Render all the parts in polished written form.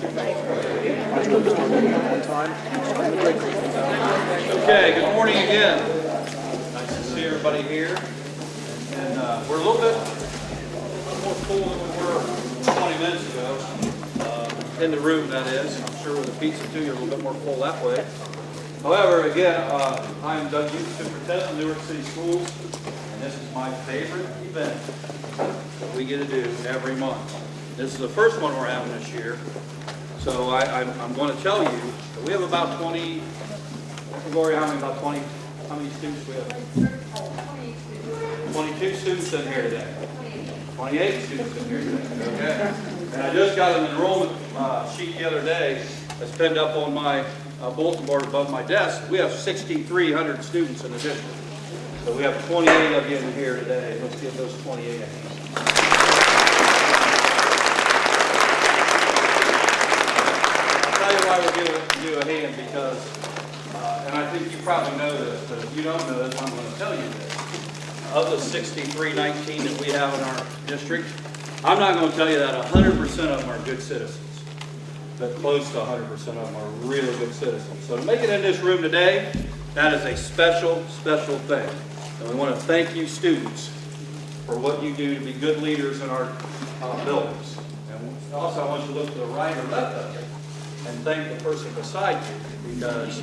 Okay, good morning again. Nice to see everybody here. And we're a little bit more full than we were 20 minutes ago. In the room, that is. I'm sure with the pizza too, you're a little bit more full that way. However, again, I am Doug Youth Superintendent of Newark City Schools, and this is my favorite event that we get to do every month. This is the first one we're having this year. So I'm going to tell you that we have about 20, Gloria, how many students we have? 22 students in here today. 28 students in here today, okay? And I just got an enrollment sheet the other day that's pinned up on my bulletin board above my desk. We have 6,300 students in the district. So we have 28 of you in here today. Let's give those 28 a hand. I'll tell you why we're giving you a hand, because, and I think you probably know this, but if you don't know this, I'm going to tell you this. Of the 6319 that we have in our district, I'm not going to tell you that 100% of them are good citizens, but close to 100% of them are really good citizens. So to make it in this room today, that is a special, special thing. And we want to thank you students for what you do to be good leaders in our buildings. And also I want you to look to the right or left of you and thank the person beside you, because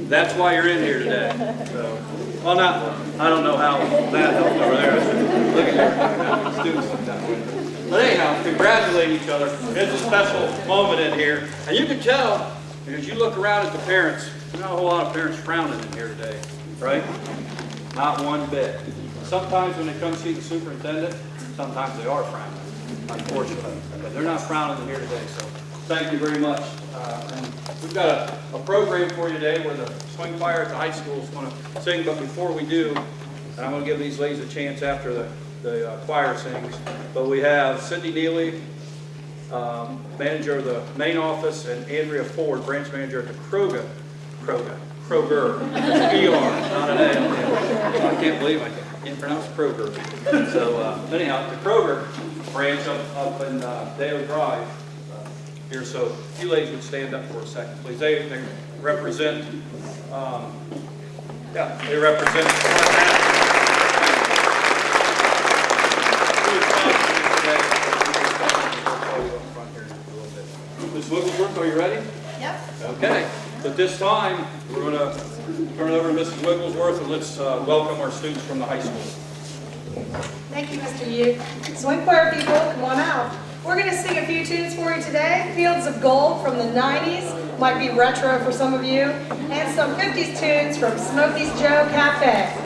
that's why you're in here today. So, well, I don't know how that helped over there. Look at your students like that. But anyhow, congratulate each other. It's a special moment in here. And you can tell, because you look around at the parents, there's not a whole lot of parents frowning in here today, right? Not one bit. Sometimes when they come see the superintendent, sometimes they are frowning, unfortunately. But they're not frowning in here today, so thank you very much. And we've got a program for you today where the swing choir at the high school is going to sing. But before we do, and I'm going to give these ladies a chance after the choir sings, but we have Cindy Neely, manager of the main office, and Andrea Ford, branch manager at the Kroger, ER, not an A. I can't believe I can't pronounce Kroger. So anyhow, the Kroger branch up in Dale Drive here. So if you ladies would stand up for a second, please. They represent, they represent Ms. Wigglesworth, are you ready? Yep. Okay. At this time, we're going to turn it over to Mrs. Wigglesworth, and let's welcome our students from the high school. Thank you, Mr. Yu. Swing choir people, come on out. We're going to sing a few tunes for you today. Fields of Gold from the 90s, might be retro for some of you, and some 50s tunes from Smokey's Joe Cafe.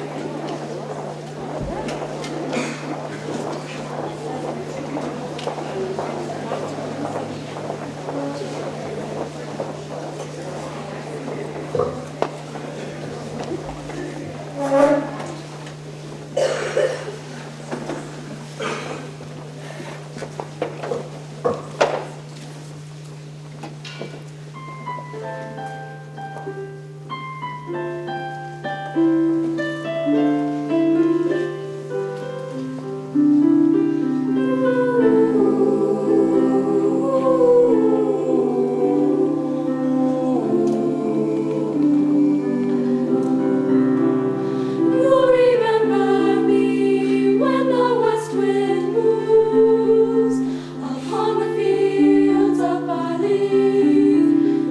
Upon the fields of barley,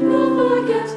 you'll forget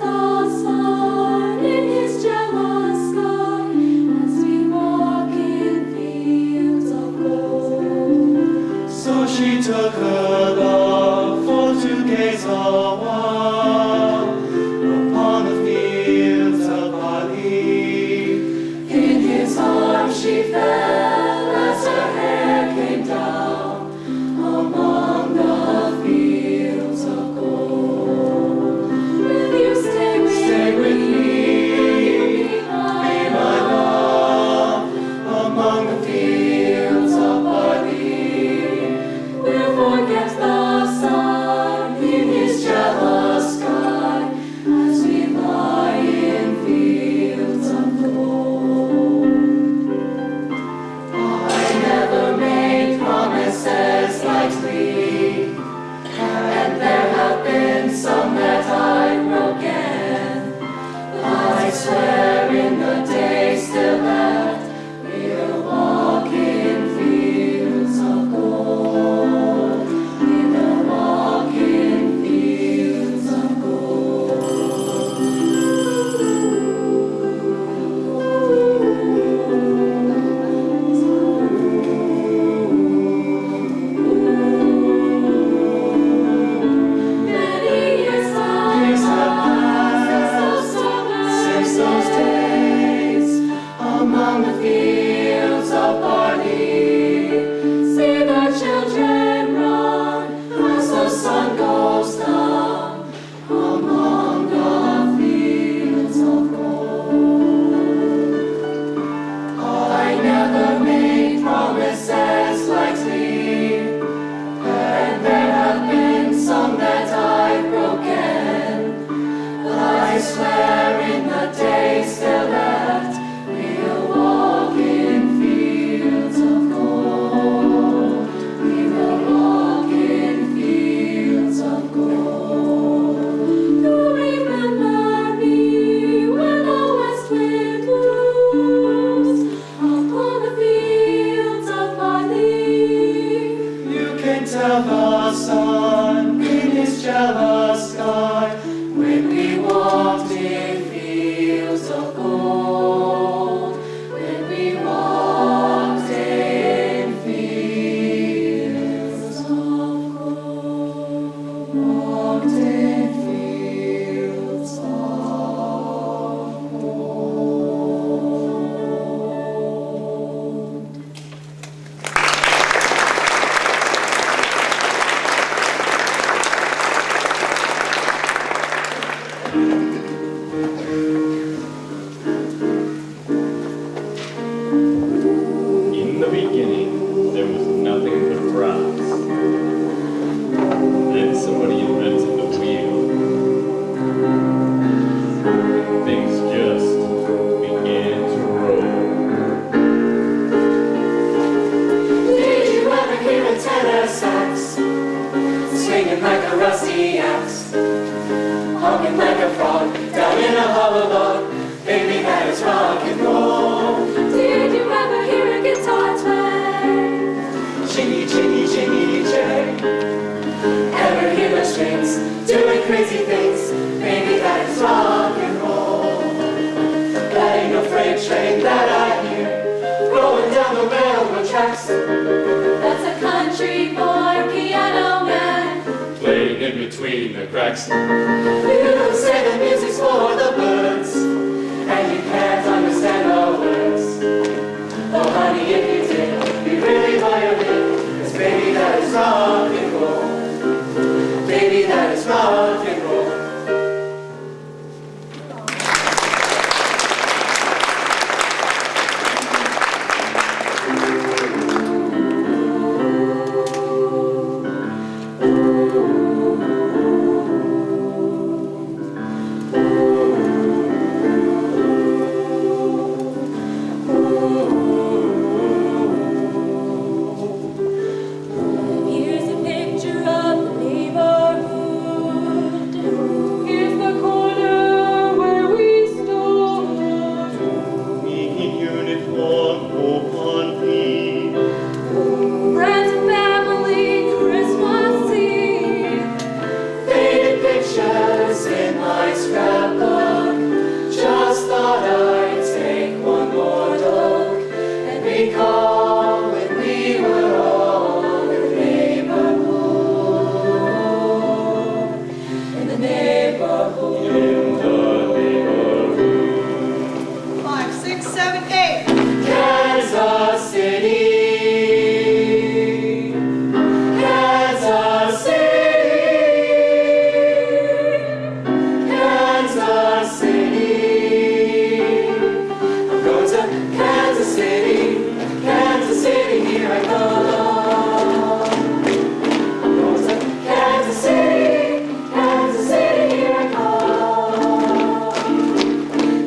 swear in the days still left, we'll walk in fields of gold. We will walk in fields of gold. You remember me when the west wind moves upon the fields of barley. You can tell the sun in his jealous sky when we walked in fields of gold. When we walked in fields of gold. Walked in fields of gold. In the beginning, there was nothing but rocks. Then somebody invented the wheel. Things just began to roll. Did you ever hear a tenor sax swinging like a rusty axe, honking like a frog down in a hollow log? Baby, that is rock and roll. Did you ever hear a guitar twang? Chingy, chingy, chingy, chang. Ever hear the strings doing crazy things? Baby, that is rock and roll. That ain't no freight train that I hear rolling down the railroad tracks. That's a country boy piano man Playing in between the cracks. You say the music's for the birds, and you can't understand the words. Oh honey, if you did, you really violin. 'Cause baby, that is rock and roll. Baby, that is rock and roll. Here's a picture of the neighborhood. Here's the corner where we stood. Me in uniform, open feet. Friends and family, Christmas Eve. Faded pictures in my scrapbook. Just thought I'd take one more look and recall when we were all in the neighborhood. In the neighborhood. In the neighborhood. 5, 6, 7, 8. Kansas City. Kansas City. Kansas City. I'm going to Kansas City. Kansas City, here I go. I'm going to Kansas City. Kansas City, here I go.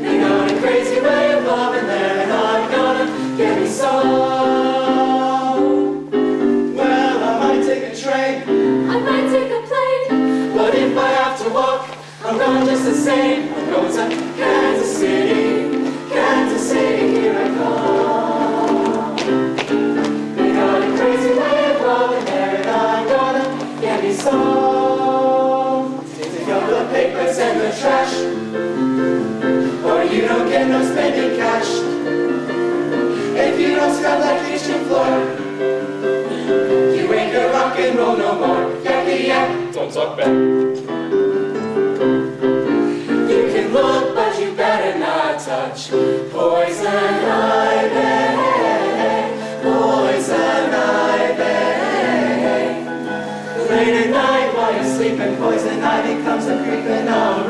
They got a crazy way of loving there, and I'm gonna get me some. Well, I might take a train. I might take a plane, but if I have to walk, I'm going just the same. I'm going to Kansas City. Kansas City, here I go. They got a crazy way of loving there, and I'm gonna get me some. Take up the papers and the trash, or you don't get no spending cash. If you don't scrub that kitchen floor, you ain't gonna rock and roll no more. Yakety yak. Don't talk back. You can look, but you better not touch. Poison ivy, poison ivy. Late at night while you're sleeping, poison ivy comes a creeping around.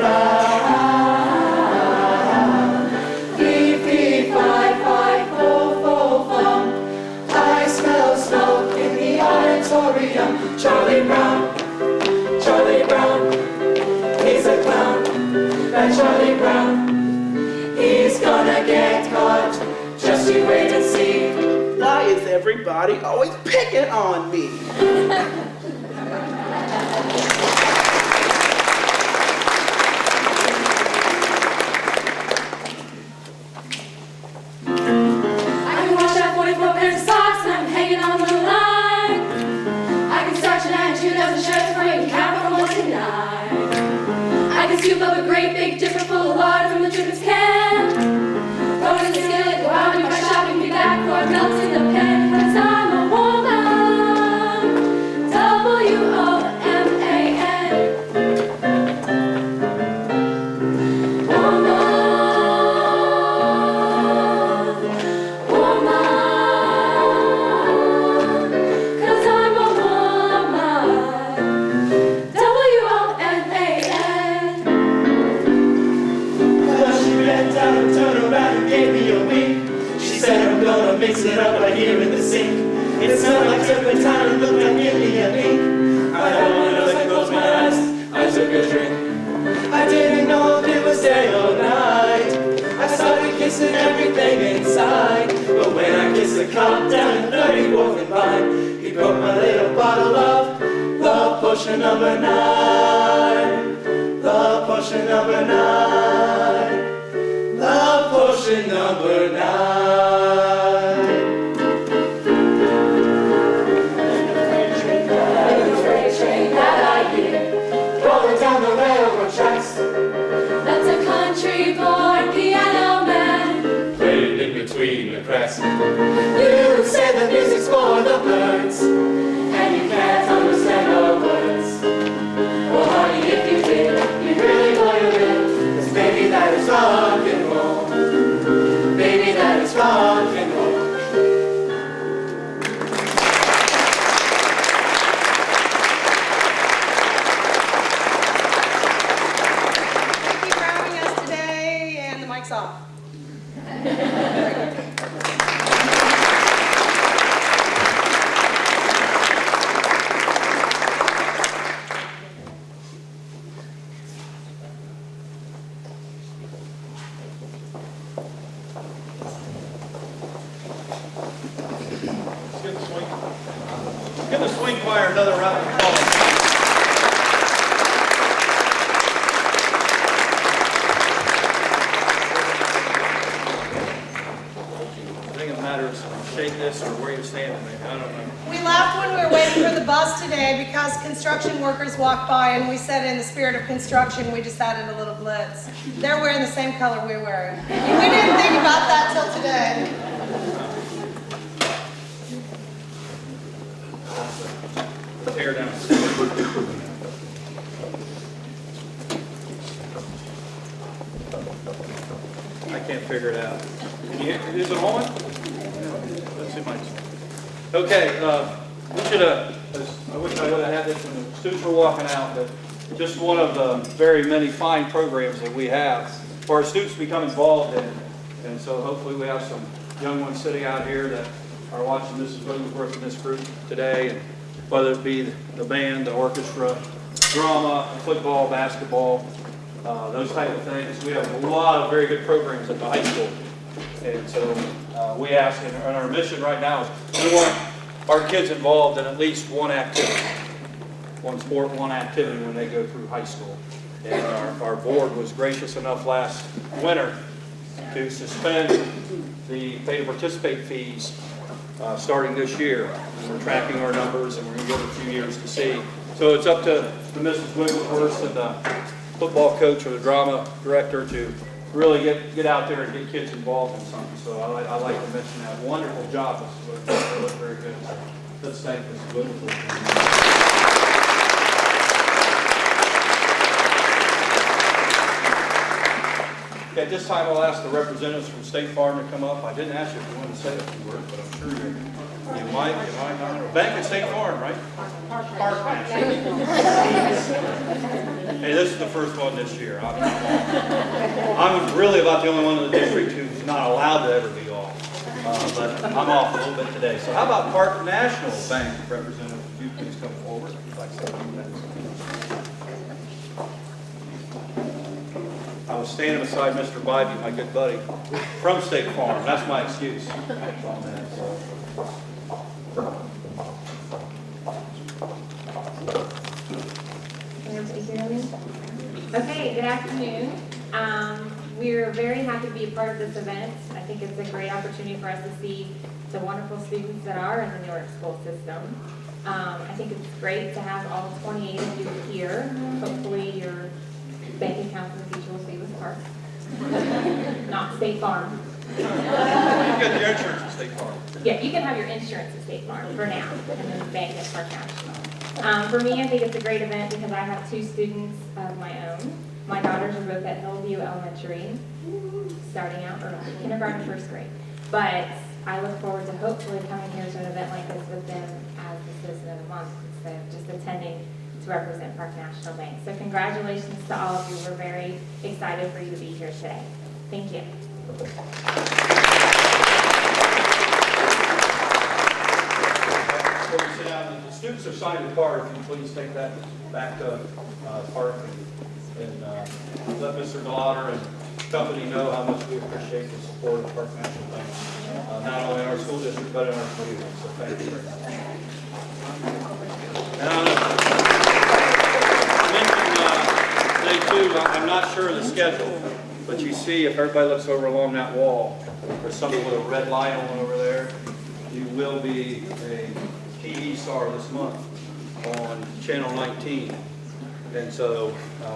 Fee, fee, fi, fi, fo, fo, fum. I smell smoke in the auditorium. Charlie Brown, he's a clown. like Charlie Brown. He's gonna get caught, just you wait and see. Why is everybody always picking on me? I can wash out 44 pairs of socks and I'm hanging on the line. I can starch an attitude as a shirt for you, count from 1 to 9. I can scoop up a great big dipper full of lard from the drippers can. Throw it in the skillet, go out and do my shopping, be back before it melts in the pan. 'Cause I'm a woman, W-O-M-A-N. Mix it up right here in the sink. It smelled like turpentine and looked like Indian ink. I had one of those, I closed my eyes, I took a drink. I didn't know if it was day or night. I started kissing everything inside. But when I kissed the cop down in 34th and Vine, he broke my little bottle of love potion number 9. Love potion number 9. Love potion number 9. Down the railroad tracks. That's a country-born piano man. Played in between the cracks. You say the music's for the birds, and you can't understand the words. Well, honey, if you did, you'd really know you did. 'Cause baby, that is rock and roll. Baby, that is rock and roll. Off. Give the swing choir another round of applause. Shake this or where you're standing, maybe. I don't know. We laughed when we were waiting for the bus today because construction workers walked by and we said in the spirit of construction, we just added a little glitz. They're wearing the same color we're wearing. We didn't think about that till today. Tear down. I can't figure it out. Can you, is it on? Let's see, Mike. Okay, we should have, I wish I would have had this when the students were walking out, but just one of the very many fine programs that we have for our students to become involved in. And so hopefully we have some young ones sitting out here that are watching Mrs. Wigglesworth and this group today, and whether it be the band, the orchestra, drama, football, basketball, those type of things. We have a lot of very good programs at the high school. And so we ask, and our mission right now is we want our kids involved in at least one activity, one sport, one activity when they go through high school. And our board was gracious enough last winter to suspend the pay to participate fees starting this year. We're tracking our numbers and we're going to give it a few years to see. So it's up to Mrs. Wigglesworth and the football coach or the drama director to really get out there and get kids involved in something. So I like to mention that. Wonderful job, Mrs. Wigglesworth. They look very good. Let's thank Mrs. Wigglesworth. Okay, at this time I'll ask the representatives from State Farm to come up. I didn't ask you if you wanted to say a few words, but I'm sure you might. Bank at State Farm, right? Park National. Hey, this is the first one this year. I'm really about the only one in the district who's not allowed to ever be off. But I'm off a little bit today. So how about Park National Bank representative? Would you please come forward if you'd like to say a few things? I was standing beside Mr. Bybee, my good buddy, from State Farm. That's my excuse on that. So. Can everybody hear me? Okay, good afternoon. We're very happy to be a part of this event. I think it's a great opportunity for us to see the wonderful students that are in the Newark school system. I think it's great to have all 28 of you here. Hopefully your bank accounts in the future will stay with Park, not State Farm. You get your insurance at State Farm. Yeah, you can have your insurance at State Farm for now, and then bank at Park National. For me, I think it's a great event because I have 2 students of my own. My daughters are both at Hillview Elementary, starting out early, kindergarten, 1st grade. But I look forward to hopefully coming here to an event like this with them as the Citizen of the Month instead of just attending to represent Park National Bank. So congratulations to all of you. We're very excited for you to be here today. Thank you. Before we sit down, the students have signed the card. If you please take that back to Park and let Mr. Delauder and company know how much we appreciate the support of Park National Bank, not only in our school district, but in our community. So thank you very much. And I mentioned day 2, I'm not sure of the schedule, but you see, if everybody looks over along that wall, there's something with a red line on over there. You will be a TV star this month on Channel 19. And so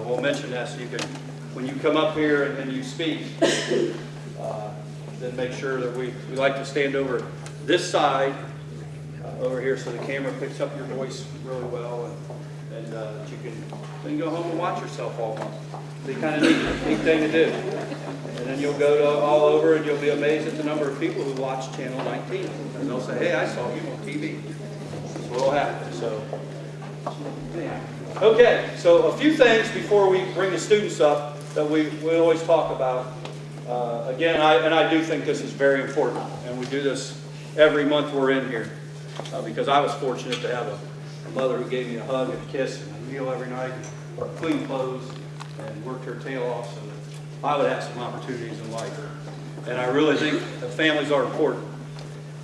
we'll mention that so you can, when you come up here and you speak, then make sure that we like to stand over this side over here so the camera picks up your voice really well, and that you can then go home and watch yourself all month. Be kind of neat thing to do. And then you'll go to all over and you'll be amazed at the number of people who watch Channel 19. And they'll say, hey, I saw you on TV. That's what will happen. So, yeah. Okay, so a few things before we bring the students up that we always talk about. Again, I do think this is very important, and we do this every month we're in here, because I was fortunate to have a mother who gave me a hug and a kiss and a meal every night, and clean clothes, and worked her tail off so that I would have some opportunities in life. And I really think that families are important.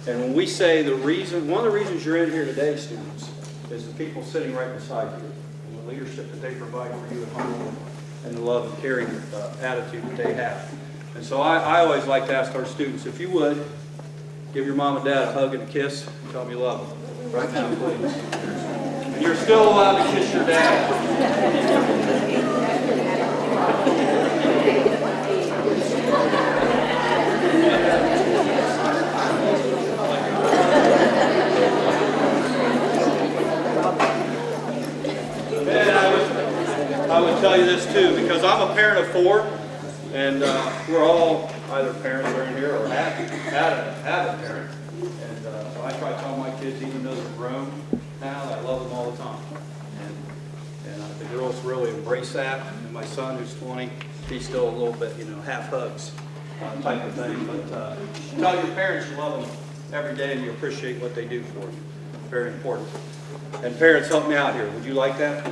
And when we say one of the reasons you're in here today, students, is the people sitting right beside you, and the leadership that they provide for you at home, and the love and caring attitude that they have. And so I always like to ask our students, if you would, give your mom and dad a hug and a kiss, and tell them you love them. Right now, please. And you're still allowed to kiss your dad. I would tell you this too, because I'm a parent of 4, and we're all either parents are in here or have a parent. And so I try to tell my kids, even though they're grown now, that I love them all the time. And the girls really embrace that. And my son, who's 20, he's still a little bit, half hugs type of thing. But tell your parents you love them every day and you appreciate what they do for you. Very important. And parents, help me out here. Would you like that?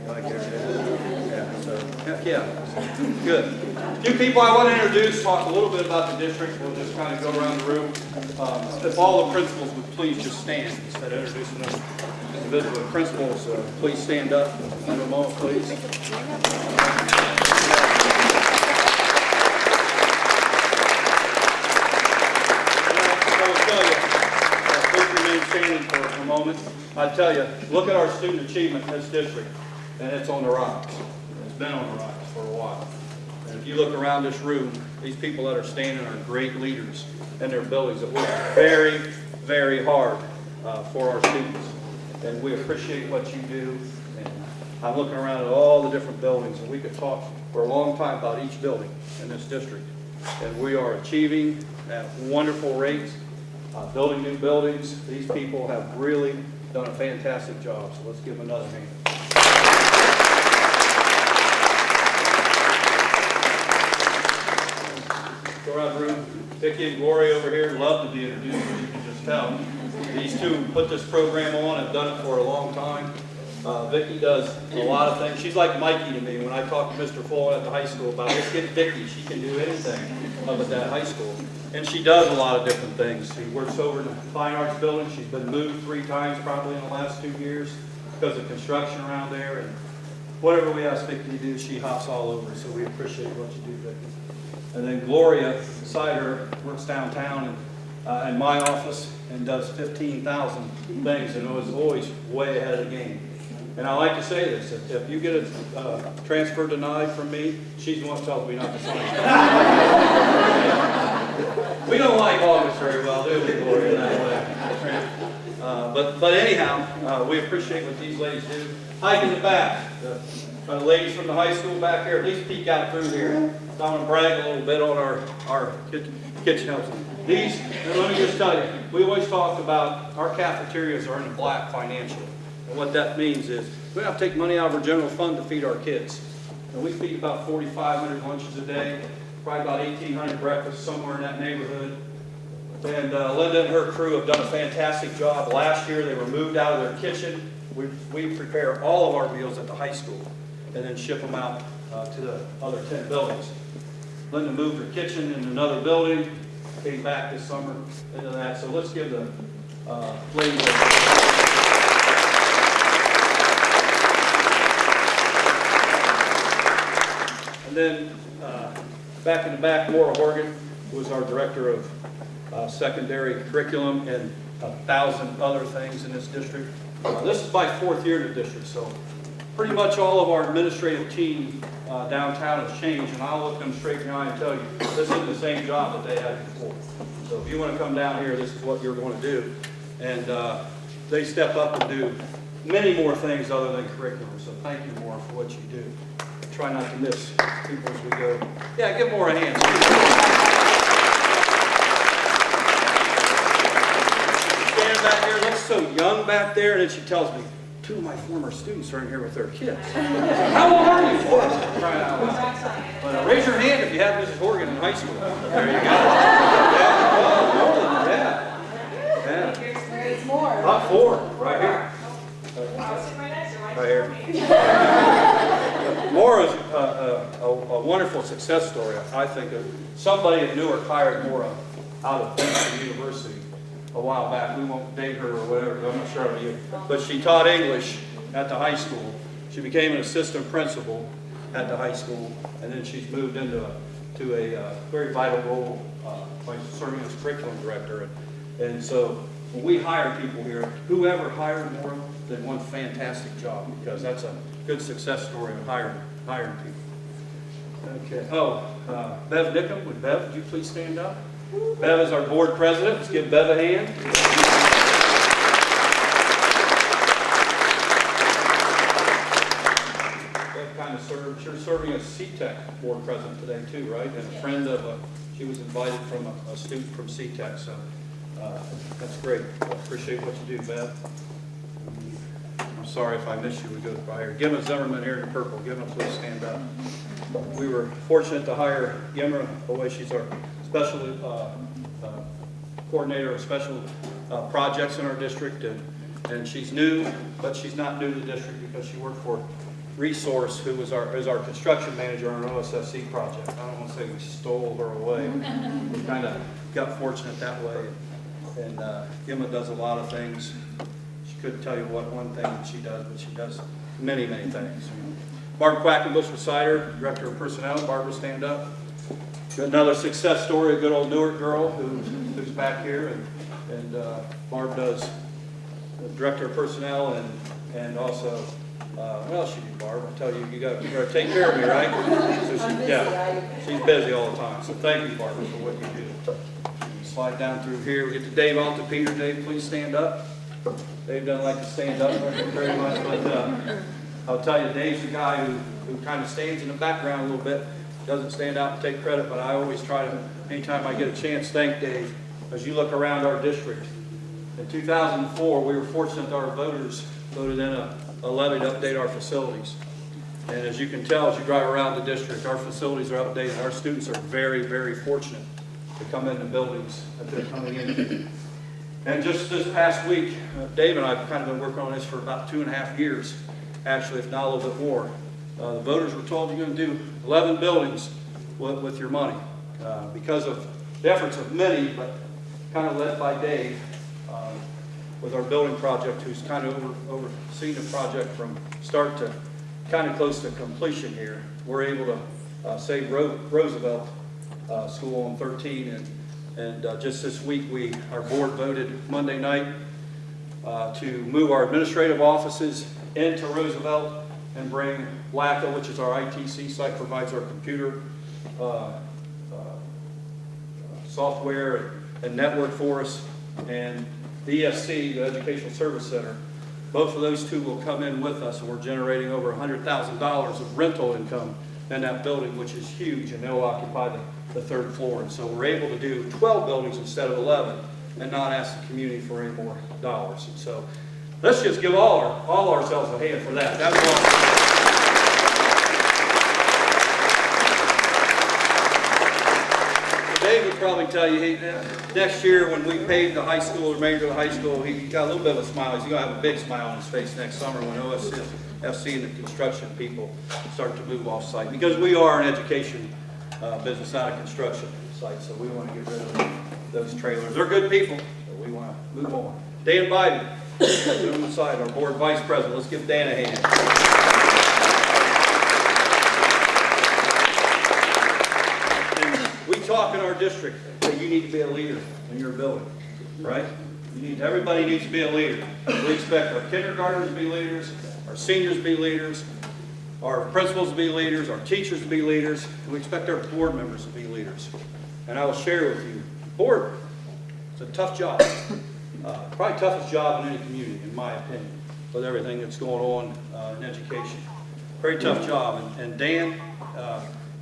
Like yeah, so heck yeah, good. A few people I want to introduce, talk a little bit about the district. We'll just kind of go around the room. If all the principals would please just stand instead of introducing them individually. Principals, please stand up for a moment, please. I will tell you, please remain standing for a moment. I tell you, look at our student achievement in this district. And it's on the rocks. It's been on the rocks for a while. And if you look around this room, these people that are standing are great leaders in their buildings that work very, very hard for our students. And we appreciate what you do. And I'm looking around at all the different buildings, and we could talk for a long time about each building in this district. And we are achieving at wonderful rates, building new buildings. These people have really done a fantastic job, so let's give them another hand. Go around the room. Vicki and Gloria over here love to be introduced, as you can just tell. These two put this program on, have done it for a long time, Vicki does a lot of things. She's like Mikey to me. When I talk to Mr. Full at the high school about, let's get Vicki, she can do anything up at that high school. And she does a lot of different things. She works over in the Fine Arts Building. She's been moved 3 times probably in the last 2 years because of construction around there. And whatever we ask Vicki to do, she hops all over. So we appreciate what you do, Vicki. And then Gloria, beside her, works downtown and in my office and does 15,000 things and is always way ahead of the game. And I like to say this, if you get a transfer denied from me, she's the one who tells me not to sign. We don't like August very well, do we, Gloria, that way? But anyhow, we appreciate what these ladies do. Hike in the back, the ladies from the high school back here, at least peek out through here. So I'm going to brag a little bit on our kitchen helps. These, and let me just tell you, we always talk about our cafeterias are in the black financially. And what that means is we have to take money out of our general fund to feed our kids. And we feed about 4,500 lunches a day, probably about 1,800 breakfasts, somewhere in that neighborhood. And Linda and her crew have done a fantastic job. Last year they were moved out of their kitchen. We prepare all of our meals at the high school and then ship them out to the other 10 buildings. Linda moved her kitchen in another building, came back this summer into that. So let's give the lady And then back in the back, Maura Horgan was our director of secondary curriculum and 1,000 other things in this district. This is my 4th year in the district, so pretty much all of our administrative team downtown has changed, and I'll look them straight in the eye and tell you, this isn't the same job that they had before. So if you want to come down here, this is what you're going to do. And they step up and do many more things other than curriculum. So thank you, Maura, for what you do. Try not to miss people as we go. Yeah, give Maura a hand. Standing back here, looks so young back there, and then she tells me, 2 of my former students are in here with their kids. How old are you? Crying out loud. But raise your hand if you have Mrs. Horgan in high school. There you go. Yeah. It's more. About 4, right here. Right here. Maura's a wonderful success story. I think somebody at Newark hired Maura out of Princeton University a while back. We won't date her or whatever, I'm not sure of you. But she taught English at the high school. She became an assistant principal at the high school, and then she's moved into a very vital role by serving as curriculum director. And so when we hire people here, whoever hired Maura did one fantastic job, because that's a good success story of hiring people. Okay. Oh, Bev Nickham, would you please stand up? Bev is our board president. Let's give Bev a hand. Bev kind of served, you're serving as CTEC board president today too, right? And a friend of, she was invited from a student from CTEC, so that's great. I appreciate what you do, Bev. I'm sorry if I missed you. We go by here. Gemma Zimmerman here in purple. Gemma, please stand up. We were fortunate to hire Gemma. She's our special coordinator of special projects in our district, and she's new, but she's not new to the district because she worked for Resource, who is our construction manager on an OSSC project. I don't want to say we stole her away. We kind of got fortunate that way, and Gemma does a lot of things. She couldn't tell you what one thing that she does, but she does many, many things. Barbara Quackenbush beside her, director of personnel. Barbara, stand up. Got another success story, a good old Newark girl who's back here, and Barb does director of personnel and also, what else you do, Barb? I tell you, you got to take care of me, right? So she's busy all the time. So thank you, Barbara, for what you do. Slide down through here. We get to Dave Altapeter. Dave, please stand up. Dave doesn't like to stand up very much, but I'll tell you, Dave's a guy who kind of stands in the background a little bit. Doesn't stand out and take credit, but I always try to, anytime I get a chance, thank Dave. As you look around our district, in 2004, we were fortunate that our voters voted in a levy to update our facilities. And as you can tell, as you drive around the district, our facilities are updated. Our students are very, very fortunate to come into buildings that they're coming into. And just this past week, Dave and I have kind of been working on this for about 2.5 years, actually, if not a little bit more. The voters were told you're going to do 11 buildings with your money because of the efforts of many, but kind of led by Dave with our building project, who's kind of overseeing the project from start to kind of close to completion here. We're able to save Roosevelt School on 13, and just this week our board voted Monday night to move our administrative offices into Roosevelt and bring LACA, which is our ITC site, provides our computer software and network for us, and the ESC, the Educational Service Center. Both of those two will come in with us, and we're generating over $100,000 of rental income in that building, which is huge, and they'll occupy the 3rd floor. And so we're able to do 12 buildings instead of 11 and not ask the community for any more dollars. And so let's just give all ourselves a hand for that. That's awesome. Dave would probably tell you, next year when we pave the high school, the remainder of the high school, he got a little bit of a smile. He's going to have a big smile on his face next summer when OSFC and the construction people start to move off site. Because we are an education business, not a construction site, so we want to get rid of those trailers. They're good people, but we want to move on. Dan Biden, on the side, our board vice president. Let's give Dan a hand. We talk in our district that you need to be a leader in your building, right? Everybody needs to be a leader. We expect our kindergartners to be leaders, our seniors to be leaders, our principals to be leaders, our teachers to be leaders, and we expect our board members to be leaders. And I will share with you, board, it's a tough job. Probably toughest job in any community, in my opinion, with everything that's going on in education. Very tough job. And Dan,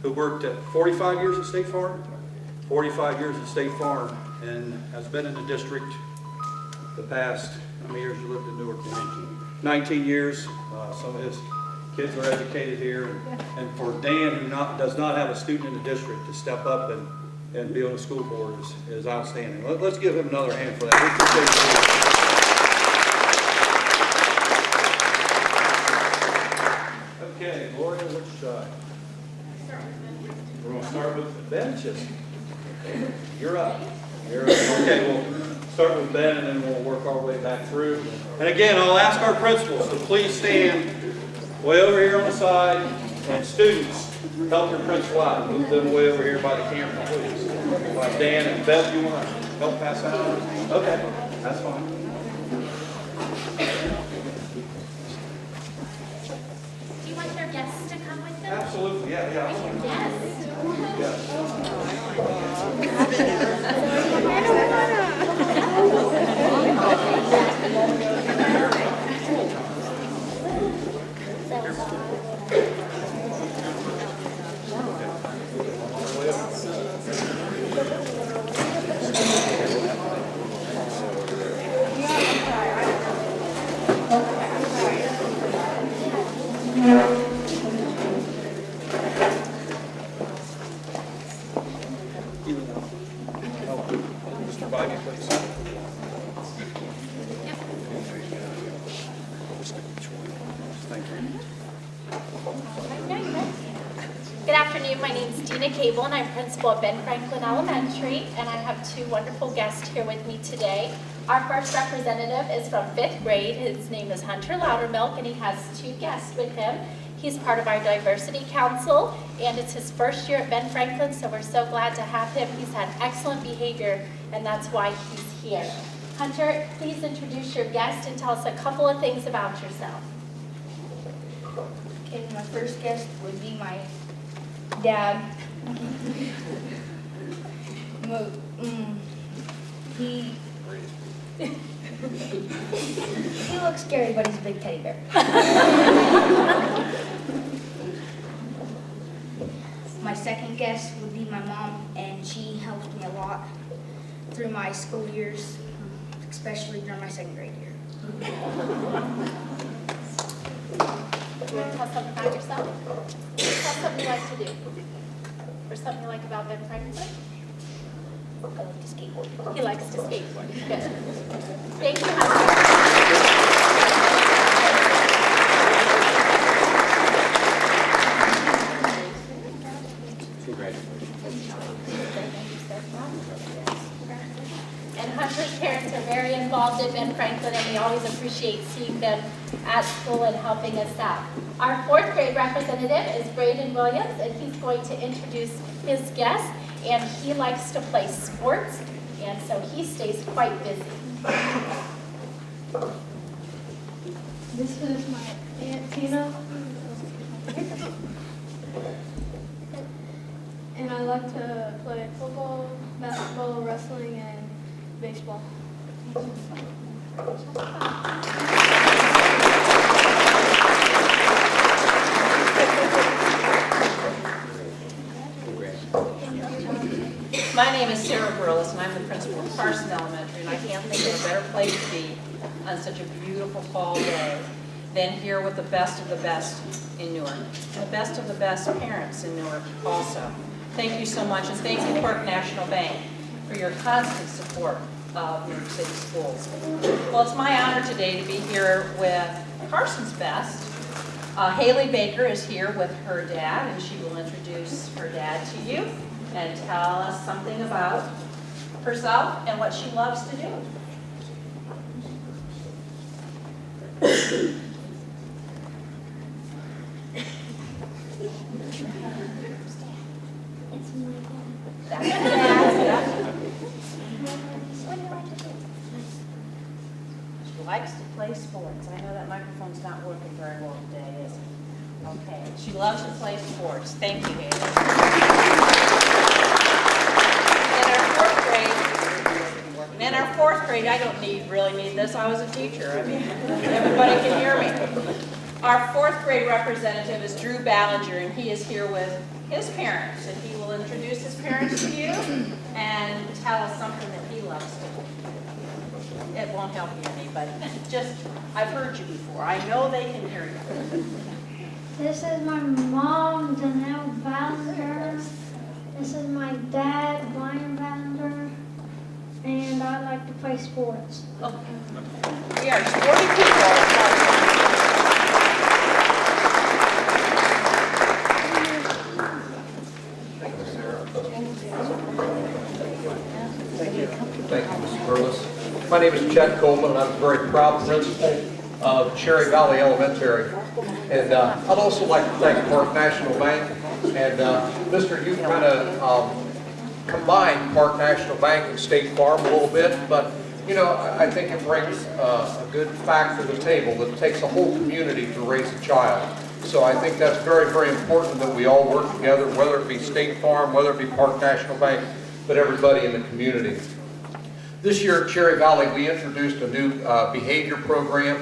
who worked at 45 years at State Farm, 45 years at State Farm, and has been in the district the past, how many years you lived in Newark? 19 years. Some of his kids are educated here. And for Dan, who does not have a student in the district, to step up and be on the school board is outstanding. Let's give him another hand for that. We appreciate it. Okay, Gloria, which side? We're going to start with Ben. You're up. Okay, we'll start with Ben, and then we'll work our way back through. And again, I'll ask our principals to please stand way over here on the side, and students, help your principal out. Move them way over here by the camera, please. Like Dan and Beth, you want to help pass out? Okay, that's fine. Do you want your guests to come with them? Absolutely, yeah. Yes. Mr. Biden, please. Thank you. Good afternoon, my name is Dina Cable and I'm principal at Ben Franklin Elementary, and I have two wonderful guests here with me today. Our first representative is from 5th grade. His name is Hunter Loudermilk, and he has two guests with him. He's part of our Diversity Council, and it's his first year at Ben Franklin, so we're so glad to have him. He's had excellent behavior, and that's why he's here. Hunter, please introduce your guest and tell us a couple of things about yourself. Okay, my first guest would be my dad. He looks scary, but he's a big teddy bear. My second guest would be my mom, and she helps me a lot through my school years, especially during my 2nd grade year. You want to tell something about yourself? Tell something you like to do. Or something you like about Ben Franklin? I like to skateboard. He likes to skateboard. Good. Thank you, Hunter. And Hunter's parents are very involved at Ben Franklin, and we always appreciate seeing them at school and helping us out. Our fourth grade representative is Braden Williams, and he's going to introduce his guest, and he likes to play sports, and so he stays quite busy. This is my Aunt Tina. And I like to play football, basketball, wrestling, and baseball. My name is Sarah Burles, and I'm the principal of Carson Elementary, and I can't think of a better place to be on such a beautiful fall day than here with the best of the best in Newark, and the best of the best parents in Newark also. Thank you so much, and thank you, Park National Bank, for your constant support of Newark City Schools. Well, it's my honor today to be here with Carson's best. Haley Baker is here with her dad, and she will introduce her dad to you and tell us something about herself and what she loves to do. She likes to play sports. I know that microphone's not working very well today, is it? Okay. She loves to play sports. Thank you, Haley. In our fourth grade, I don't really need this. I was a teacher. I mean, everybody can hear me. Our fourth grade representative is Drew Ballinger, and he is here with his parents, and he will introduce his parents to you and tell us something that he loves to do. It won't help you any, but just, I've heard you before. I know they can hear you. This is my mom, Danelle Ballinger. This is my dad, Brian Ballinger. And I like to play sports. Oh. We are sporty people. Thank you, Mrs. Burles. My name is Chet Coleman, and I'm a very proud principal of Cherry Valley Elementary. And I'd also like to thank Park National Bank. And Mr. You kind of combined Park National Bank and State Farm a little bit, but you know, I think it brings a good fact to the table that it takes a whole community to raise a child. So I think that's very, very important that we all work together, whether it be State Farm, whether it be Park National Bank, but everybody in the community. This year at Cherry Valley, we introduced a new behavior program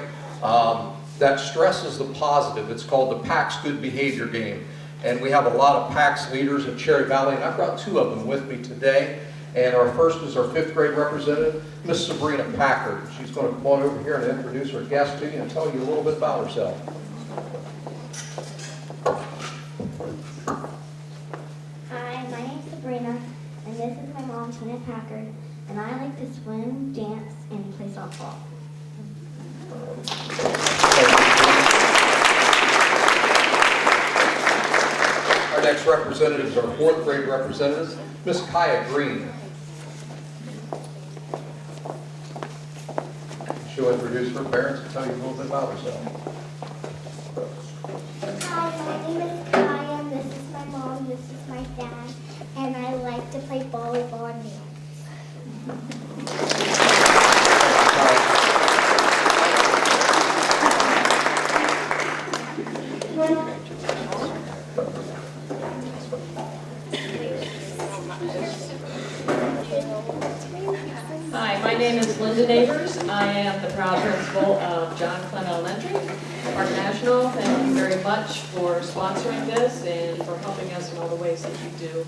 that stresses the positive. It's called the PACS Good Behavior Game. And we have a lot of PACS leaders at Cherry Valley, and I've brought two of them with me today. And our first is our fifth grade representative, Miss Sabrina Packard. She's going to come on over here and introduce her guest to you and tell you a little bit about herself. Hi, my name's Sabrina, and this is my mom, Tina Packard, and I like to swim, dance, and play softball. Our next representative is our fourth grade representative, Miss Kaya Green. She'll introduce her parents and tell you a little bit about herself. Hi, my name is Kaya, and this is my mom, this is my dad, and I like to play volleyball and dance. Hi, my name is Linda Neighbors. I am the proud principal of John Clem Elementary. Park National, thank you very much for sponsoring this and for helping us in all the ways that you do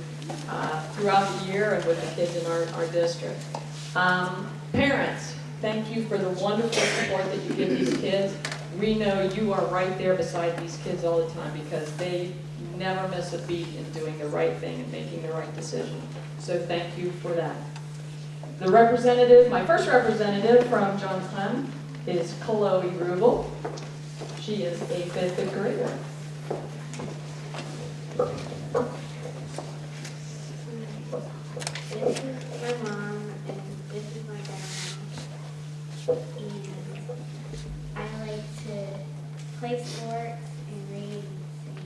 throughout the year and with the kids in our district. Parents, thank you for the wonderful support that you give these kids. We know you are right there beside these kids all the time because they never miss a beat in doing the right thing and making the right decision. So thank you for that. The representative, my first representative from John Clem is Chloe Rubel. She is a fifth grader. This is my mom, and this is my dad. And I like to play sports and read and sing.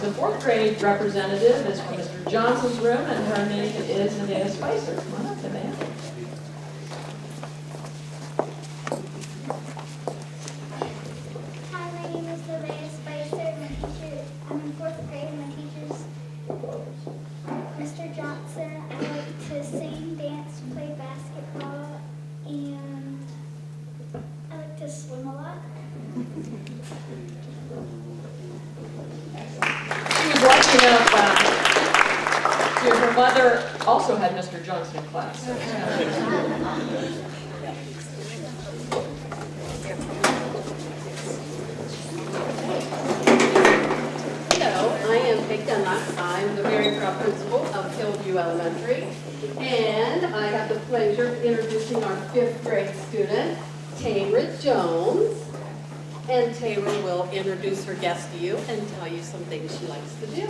The fourth grade representative is from Mr. Johnson's room, and her name is Nevaeh Spicer. Come on up, Nevaeh. Hi, my name is Nevaeh Spicer. I'm in fourth grade. My teacher's Mr. Johnson. I like to sing, dance, play basketball, and I like to swim a lot. She was lucky enough, her mother also had Mr. Johnson in class. Hello, I am Peg Dunlap. I'm the very proud principal of Hillview Elementary. And I have the pleasure of introducing our fifth grade student, Tamra Jones. And Tamra will introduce her guest to you and tell you some things she likes to do.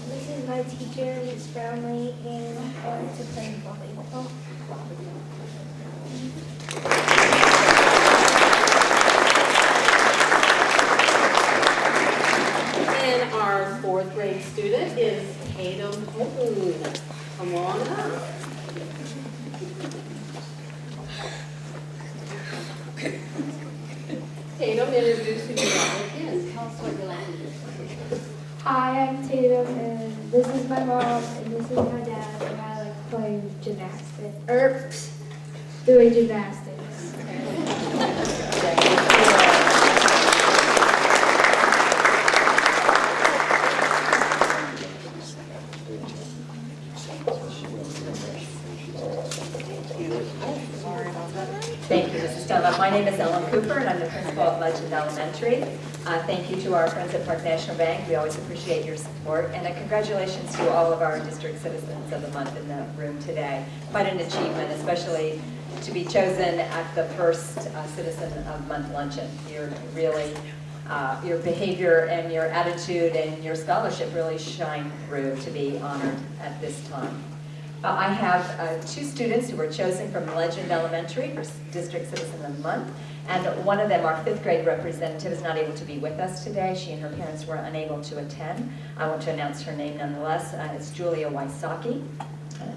This is my teacher, Miss Brownlee, and I like to play volleyball. And our fourth grade student is Tatum Holton. Come on up. Tatum, introducing yourself again. Tell us what you like to do. Hi, I'm Tatum, and this is my mom, and this is my dad, and I like playing gymnastics. Doing gymnastics. Thank you, Mrs. Dunlap. My name is Ellen Cooper, and I'm the principal of Legend Elementary. Thank you to our friends at Park National Bank. We always appreciate your support. And congratulations to all of our district citizens of the month in the room today. Quite an achievement, especially to be chosen at the first Citizen of Month luncheon. You're really, your behavior and your attitude and your scholarship really shine through to be honored at this time. I have two students who were chosen from Legend Elementary for District Citizen of the Month, and one of them, our fifth grade representative, is not able to be with us today. She and her parents were unable to attend. I want to announce her name nonetheless. It's Julia Wysocki.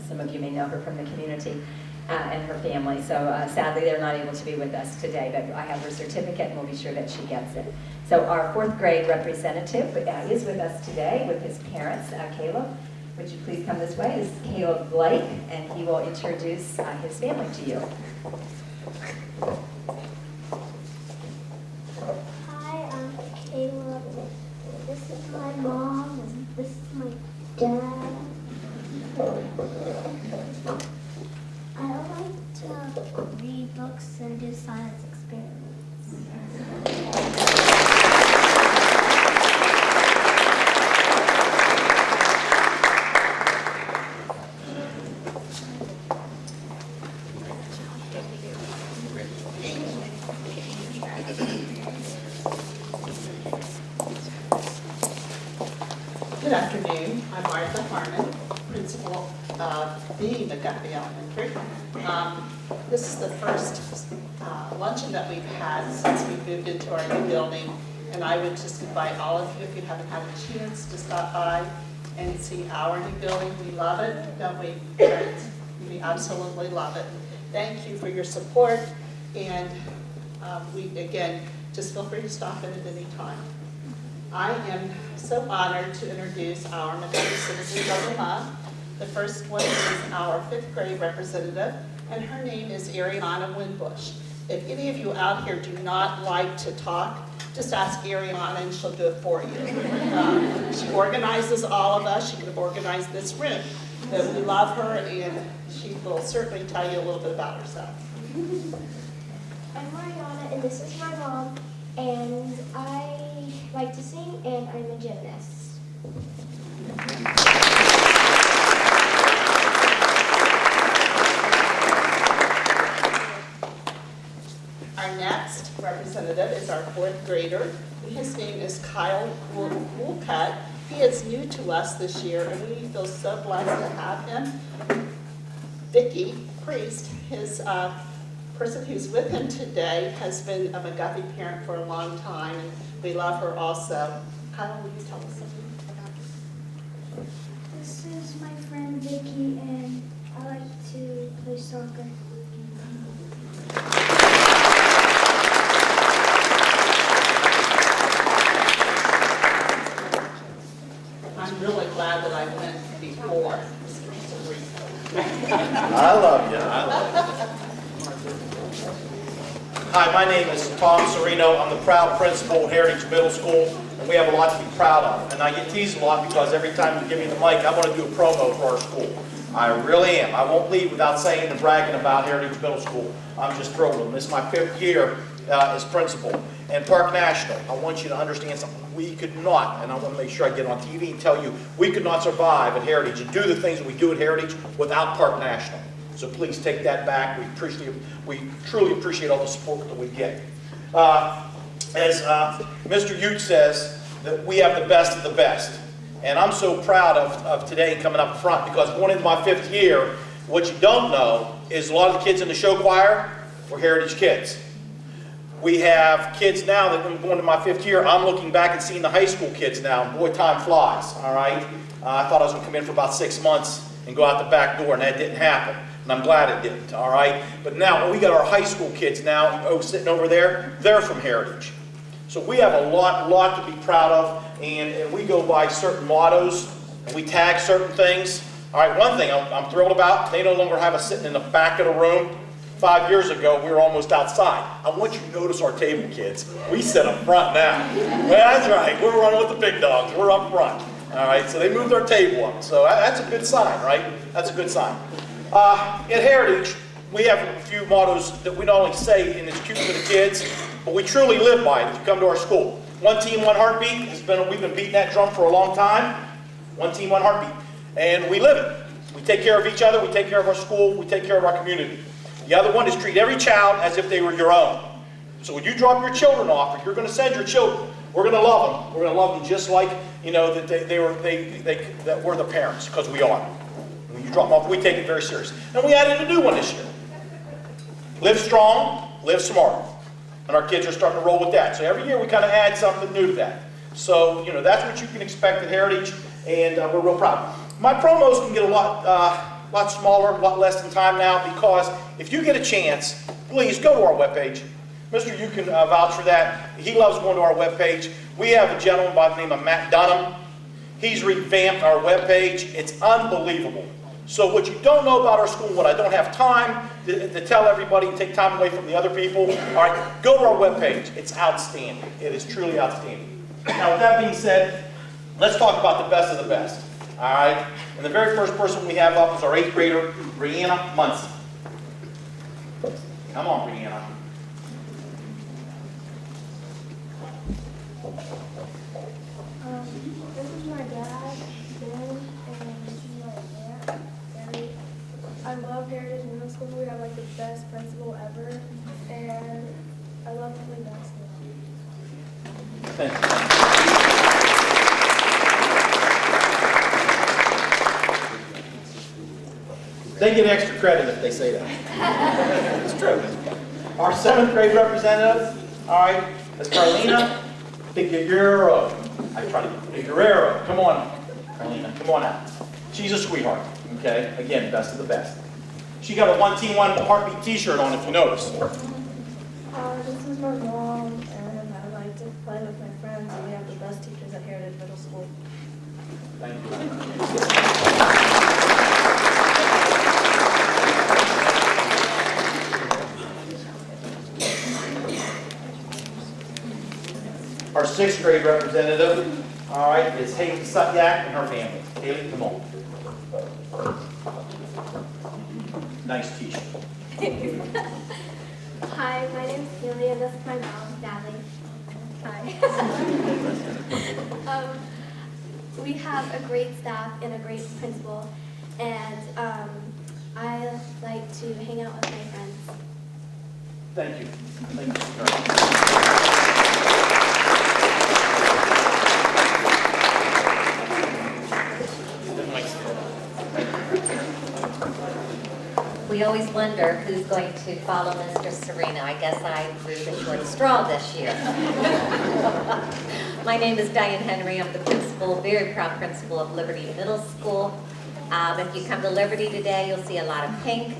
Some of you may know her from the community and her family, so sadly they're not able to be with us today, but I have her certificate and we'll be sure that she gets it. So our fourth grade representative is with us today with his parents, Caleb. Would you please come this way? This is Caleb Blake, and he will introduce his family to you. Hi, I'm Caleb. This is my mom, and this is my dad. I like to read books and do science experiments. Good afternoon. I'm Martha Harmon, principal of the McGuffey Elementary. This is the first luncheon that we've had since we moved into our new building, and I would just invite all of you, if you haven't had a chance, to stop by and see our new building. We love it, don't we, friends? We absolutely love it. Thank you for your support, and again, just feel free to stop in at any time. I am so honored to introduce our McGuffey Citizens of the Month. The first one is our fifth grade representative, and her name is Ariana Winbush. If any of you out here do not like to talk, just ask Ariana and she'll do it for you. She organizes all of us. She could have organized this room. But we love her, and she will certainly tell you a little bit about herself. I'm Mariana, and this is my mom, and I like to sing, and I'm a gymnast. Our next representative is our 4th grader. His name is Kyle Woolcutt. He is new to us this year, and we feel so blessed to have him. Vicki Priest, his person who's with him today, has been a McGuffey parent for a long time, and we love her also. Kyle, will you tell us something about this? This is my friend Vicky, and I like to play soccer. I'm really glad that I went before. I love you. I love you. Hi, my name is Tom Serino. I'm the proud principal of Heritage Middle School, and we have a lot to be proud of. And I get teased a lot because every time you give me the mic, I want to do a promo for our school. I really am. I won't leave without saying and bragging about Heritage Middle School. I'm just thrilled with them. This is my 5th year as principal. And Park National, I want you to understand something. We could not, and I want to make sure I get on TV and tell you, we could not survive at Heritage and do the things that we do at Heritage without Park National. So please take that back. We truly appreciate all the support that we get. As Mr. Ute says, that we have the best of the best. And I'm so proud of today coming up front because going into my 5th year, what you don't know is a lot of the kids in the show choir were Heritage kids. We have kids now that I'm going to my 5th year. I'm looking back and seeing the high school kids now. And boy, time flies, all right? I thought I was going to come in for about 6 months and go out the back door, and that didn't happen. And I'm glad it didn't, all right? But now we got our high school kids now sitting over there. They're from Heritage. So we have a lot to be proud of, and we go by certain mottos, and we tag certain things. All right, one thing I'm thrilled about, they no longer have us sitting in the back of the room. 5 years ago, we were almost outside. I want you to notice our table, kids. We sit up front now. Well, that's right. We're running with the big dogs. We're up front. All right, so they moved our table up. So that's a good sign, right? That's a good sign. At Heritage, we have a few mottos that we not only say, and it's cute for the kids, but we truly live by it if you come to our school. 1 team, 1 heartbeat. We've been beating that drum for a long time. 1 team, 1 heartbeat. And we live it. We take care of each other. We take care of our school. We take care of our community. The other one is treat every child as if they were your own. So when you drop your children off, if you're going to send your children, we're going to love them. We're going to love them just like, you know, that that we're the parents, because we are. When you drop them off, we take it very seriously. And we added a new one this year. Live strong, live smart. And our kids are starting to roll with that. So every year we kind of add something new to that. So, you know, that's what you can expect at Heritage, and we're real proud. My promos can get a lot smaller, a lot less than time now, because if you get a chance, please go to our webpage. Mr. You can vouch for that. He loves going to our webpage. We have a gentleman by the name of Matt Dunham. He's revamped our webpage. It's unbelievable. So what you don't know about our school, what I don't have time to tell everybody, take time away from the other people, all right, go to our webpage. It's outstanding. It is truly outstanding. Now, with that being said, let's talk about the best of the best. All right? And the very first person we have up is our 8th grader, Brianna Munson. Come on, Brianna. This is my dad, Ben, and this is my aunt, Gary. I love Heritage Middle School. We have like the best principal ever, and I love to play basketball. Thank you. They get extra credit if they say that. It's true. Our 7th grade representative, all right, is Carlina Figueroa. I try to Figueroa. Come on, Carlina, come on out. She's a sweetheart, okay? Again, best of the best. She got a 1 team, 1 heartbeat t-shirt on, if you notice. This is my mom, and I like to play with my friends, and we have the best teachers at Heritage Middle School. Thank you. Our 6th grade representative, all right, is Haley Sutyak and her family. Haley, come on. Nice t-shirt. Hi, my name is Keely, and this is my mom, Natalie. Hi. We have a great staff and a great principal, and I like to hang out with my friends. Thank you. Thank you. We always wonder who's going to follow Mr. Sereno. I guess I drew the short straw this year. My name is Diane Henry. I'm the principal, very proud principal of Liberty Middle School. If you come to Liberty today, you'll see a lot of pink.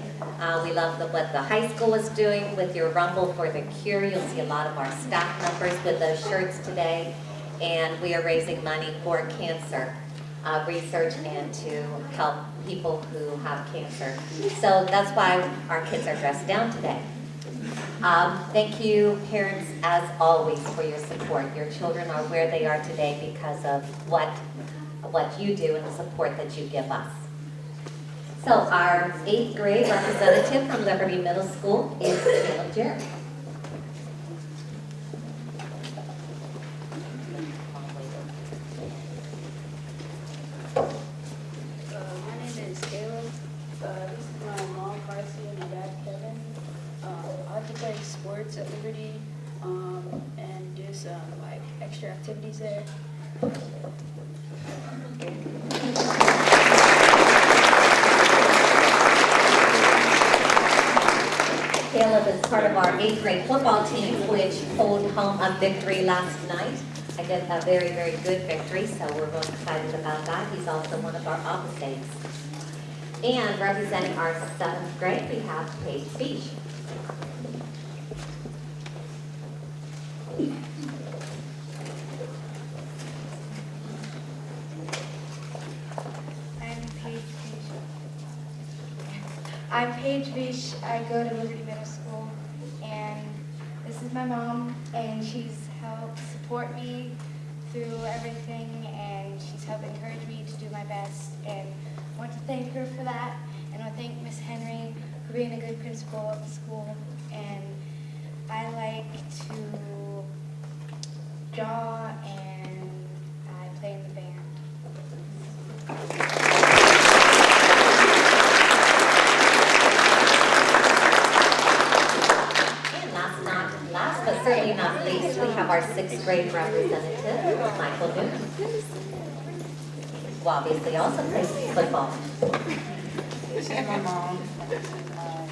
We love what the high school is doing with your Rumble for the Cure. You'll see a lot of our staff members with those shirts today. And we are raising money for cancer research and to help people who have cancer. So that's why our kids are dressed down today. Thank you, parents, as always, for your support. Your children are where they are today because of what you do and the support that you give us. So our 8th grade representative from Liberty Middle School is Caleb Jarrett. My name is Caleb. This is my mom, Marcy, and my dad, Kevin. I like to play sports at Liberty and do some like extra activities there. Caleb is part of our 8th grade football team, which pulled home a victory last night. I did a very, very good victory, so we're real excited about that. He's also one of our Office. And representing our 7th grade, we have Paige Beach. I'm Paige Beach. I go to Liberty Middle School, and this is my mom, and she's helped support me through everything, and she's helped encourage me to do my best, and I want to thank her for that, and I thank Miss Henry for being a good principal at the school, and I like to draw, and I play in the band. Last but certainly not least, we have our 6th grade representative, Michael Newton, who obviously also plays football. This is my mom, my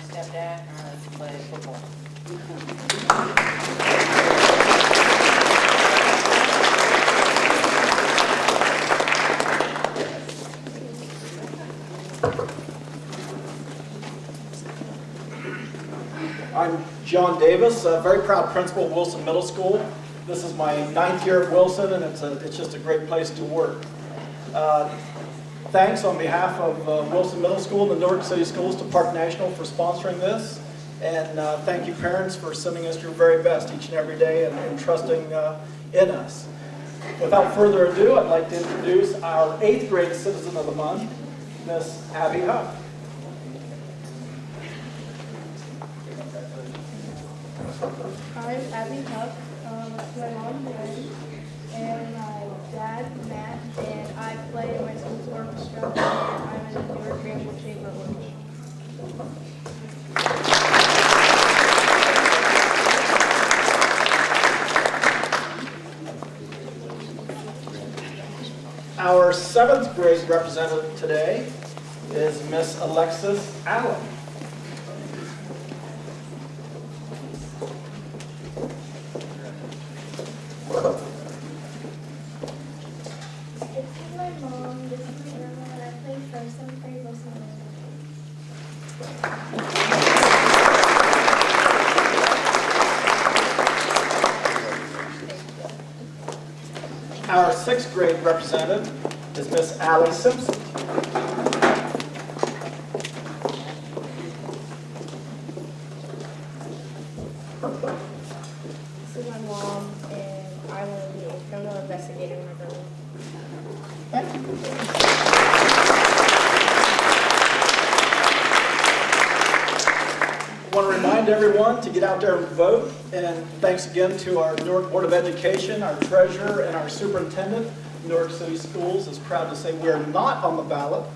stepdad, and I like to play football. I'm John Davis, a very proud principal of Wilson Middle School. This is my 9th year at Wilson, and it's just a great place to work. Thanks on behalf of Wilson Middle School and the Newark City Schools to Park National for sponsoring this. And thank you, parents, for sending us your very best each and every day and trusting in us. Without further ado, I'd like to introduce our 8th grade Citizen of the Month, Miss Abby Huff. I'm Abby Huff. It's my mom, Lynn, and my dad, Matt, and I play in my school's orchestra, and I'm in the Newark City Chamber Orchestra. Our 7th grade representative today is Miss Alexis Allen. This is my mom, this is my grandma, and I play first and third Wilson Our 6th grade representative is Miss Allie Simpson. This is my mom, and I want to be a criminal investigator when I grow up. want to remind everyone to get out there and vote. And thanks again to our Newark Board of Education, our treasurer, and our superintendent. Newark City Schools is proud to say we are not on the ballot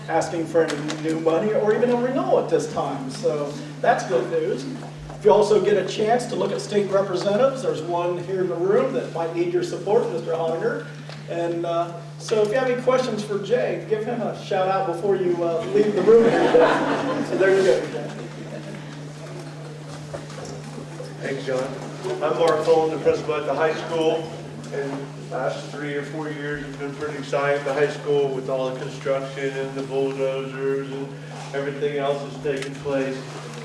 asking for any new money or even a renewal at this time. So that's good news. If you also get a chance to look at state representatives, there's one here in the room that might need your support, Mr. Hottinger. And so if you have any questions for Jay, give him a shout out before you leave the room here today. So there you go, Jay. Thanks, John. I'm Mark Fullen, the principal at the high school. And the last 3 or 4 years have been pretty exciting at the high school with all the construction and the bulldozers and everything else that's taking place.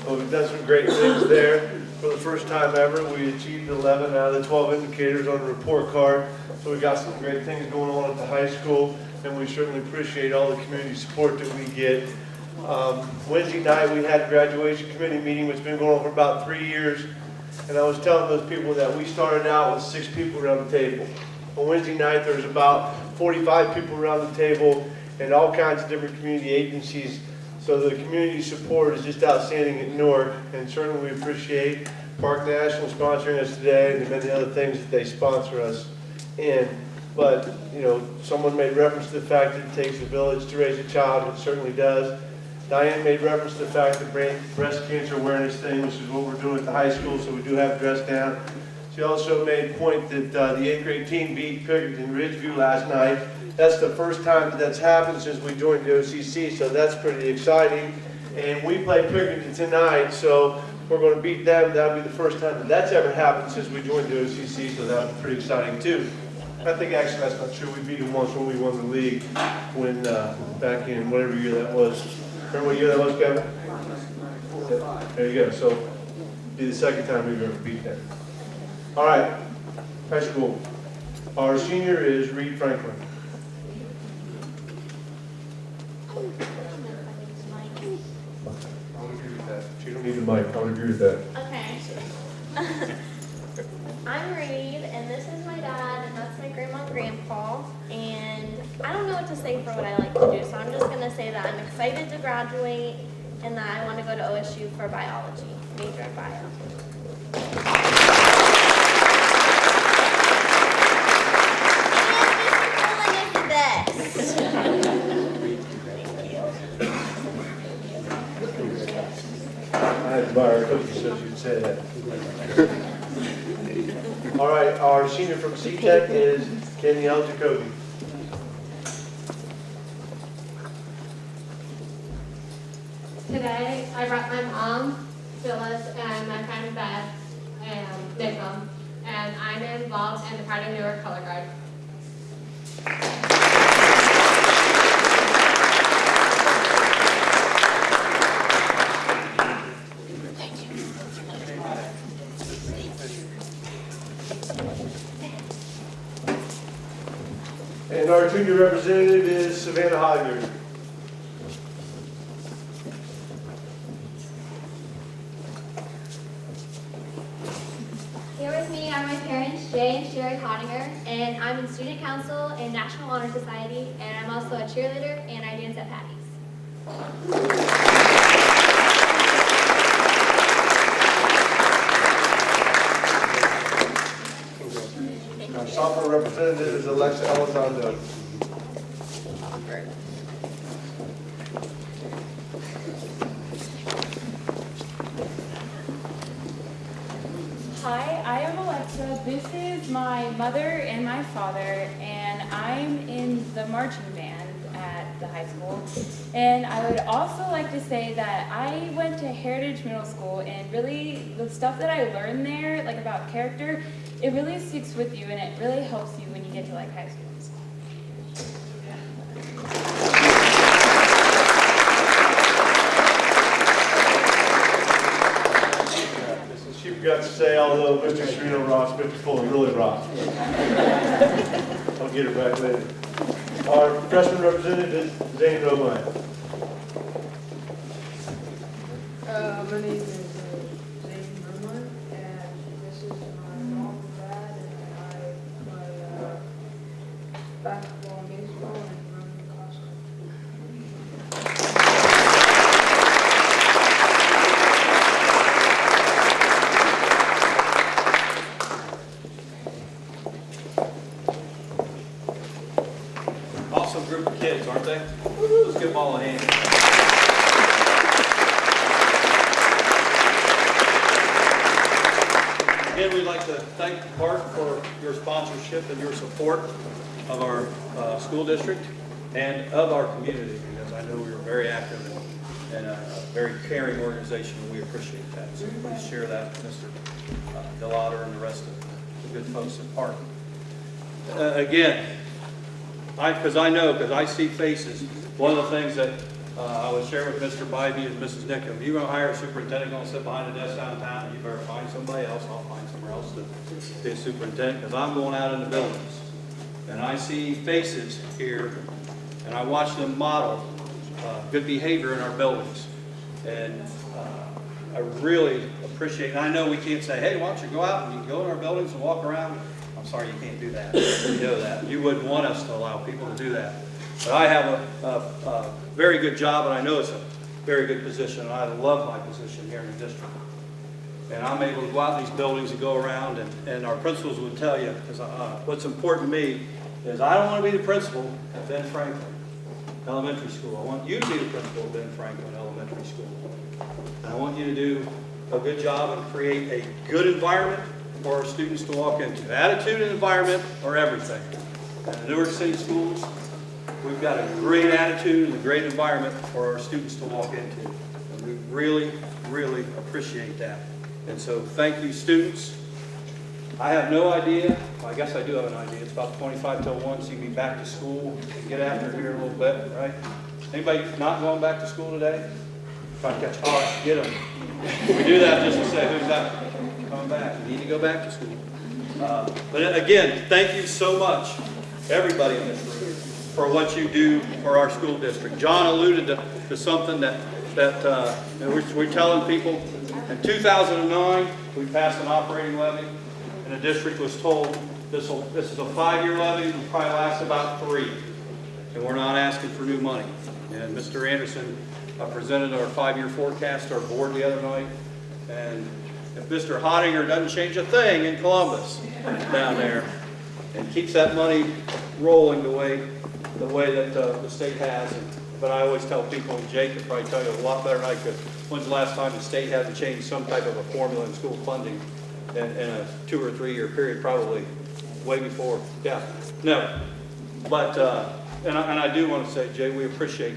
Well, we've done some great things there. For the first time ever, we achieved 11 out of the 12 indicators on the report card. So we got some great things going on at the high school, and we certainly appreciate all the community support that we get. Wednesday night, we had a graduation committee meeting, which has been going on for about 3 years. And I was telling those people that we started out with 6 people around the table. On Wednesday night, there's about 45 people around the table and all kinds of different community agencies. So the community support is just outstanding at Newark, and certainly we appreciate Park National sponsoring us today and the many other things that they sponsor us in. But, you know, someone made reference to the fact that it takes a village to raise a child. It certainly does. Diane made reference to the fact that breast cancer awareness thing, which is what we're doing at the high school, so we do have dress down. She also made a point that the 8th grade team beat Pickerington Ridgeview last night. That's the first time that's happened since we joined the OCC, so that's pretty exciting. And we play Pickerington tonight, so we're going to beat them. That'll be the first time that's ever happened since we joined the OCC, so that'll be pretty exciting too. I think actually that's not true. We beat them once when we won the league when back in whatever year that was. Remember what year that was, Kevin? There you go. So it'll be the second time we've ever beat them. All right, high school. Our senior is Reed Franklin. I would agree with that. She don't need the mic. I would agree with that. Okay. I'm Reed, and this is my dad, and that's my grandma and grandpa. And I don't know what to say for what I like to do, so I'm just going to say that I'm excited to graduate and that I want to go to OSU for biology, major in bio. And Mr. Fullen is the best. I admire Cookie so she'd say that. All right, our senior from C-Tech is Danielle Jacoby. Today, I brought my mom, Phyllis, and my friend Beth, and Nickham, and I'm involved in the Pride of Newark Color Guard. And our junior representative is Savannah Hodger. Here with me are my parents, Jay and Sherry Hottinger, and I'm in Student Council and National Honor Society, and I'm also a cheerleader, and I dance at Patty's. Our sophomore representative is Alexa Elizondo. Hi, I am Alexa. This is my mother and my father, and I'm in the marching band at the high school. And I would also like to say that I went to Heritage Middle School, and really the stuff that I learned there, like about character, it really sticks with you, and it really helps you when you get to like high school. She forgot to say, although Mr. Sereno rocks, Mr. Fullen really rocks. I'll get her back later. Our freshman representative is Zane Romine. My name is Zane Romine, and this is my mom and dad, and I play basketball and baseball and run the cross country. 1 like to thank Bart for your sponsorship and your support of our school district and of our community, because I know we are very active and a very caring organization, and we appreciate that. So please share that with Mr. Delauder and the rest of the good folks at Park. Again, because I see faces, one of the things that I would share with Mr. Bybee and Mrs. Nickham, if you're going to hire a superintendent, going to sit behind a desk downtown, you better find somebody else. I'll find somewhere else to be a superintendent, because I'm going out in the buildings. And I see faces here, and I watch them model good behavior in our buildings. And I really appreciate, and I know we can't say, hey, why don't you go out and you can go in our buildings and walk around. I'm sorry, you can't do that. You know that. You wouldn't want us to allow people to do that. But I have a very good job, and I know it's a very good position, and I love my position here in the district. And I'm able to go out in these buildings and go around, and our principals would tell you, because what's important to me is I don't want to be the principal at Ben Franklin Elementary School. I want you to be the principal at Ben Franklin Elementary School. And I want you to do a good job and create a good environment for our students to walk into. Attitude and environment are everything. At the Newark City Schools, we've got a great attitude and a great environment for our students to walk into. And we really, really appreciate that. And so thank you, students. I have no idea, well, I guess I do have an idea. It's about 25 till 1, so you can be back to school and get after here a little bit, right? Anybody not going back to school today? Try to catch, oh, get them. We do that just to say who's not coming back. You need to go back to school. But again, thank you so much, everybody in this room, for what you do for our school district. John alluded to something that we're telling people. In 2009, we passed an operating levy, and the district was told this is a 5-year levy, it'll probably last about 3. And we're not asking for new money. And Mr. Anderson presented our 5-year forecast to our board the other night. And if Mr. Hottinger doesn't change a thing in Columbus down there and keeps that money rolling the way that the state has, but I always tell people, and Jake could probably tell you a lot better than I could, when's the last time the state had to change some type of a formula in school funding in a 2 or 3 year period? Probably way before. Yeah, no. But, and I do want to say, Jay, we appreciate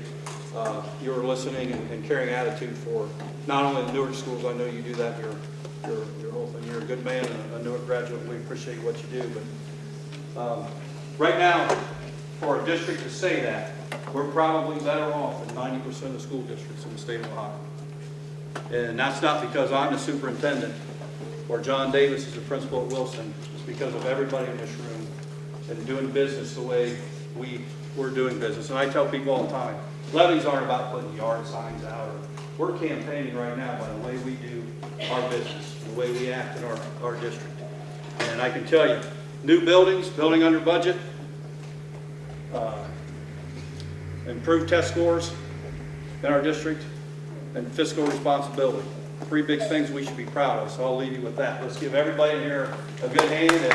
your listening and caring attitude for not only the Newark schools. I know you do that your whole thing. You're a good man and a Newark graduate. We appreciate what you do. But right now, for a district to say that, we're probably better off than 90% of the school districts in the state of Ohio. And that's not because I'm the superintendent or John Davis is the principal at Wilson. It's because of everybody in this room and doing business the way we're doing business. And I tell people all the time, levies aren't about putting yard signs out. We're campaigning right now by the way we do our business, the way we act in our district. And I can tell you, new buildings, building under budget, improved test scores in our district, and fiscal responsibility. 3 big things we should be proud of, so I'll leave you with that. Let's give everybody in here a good hand. And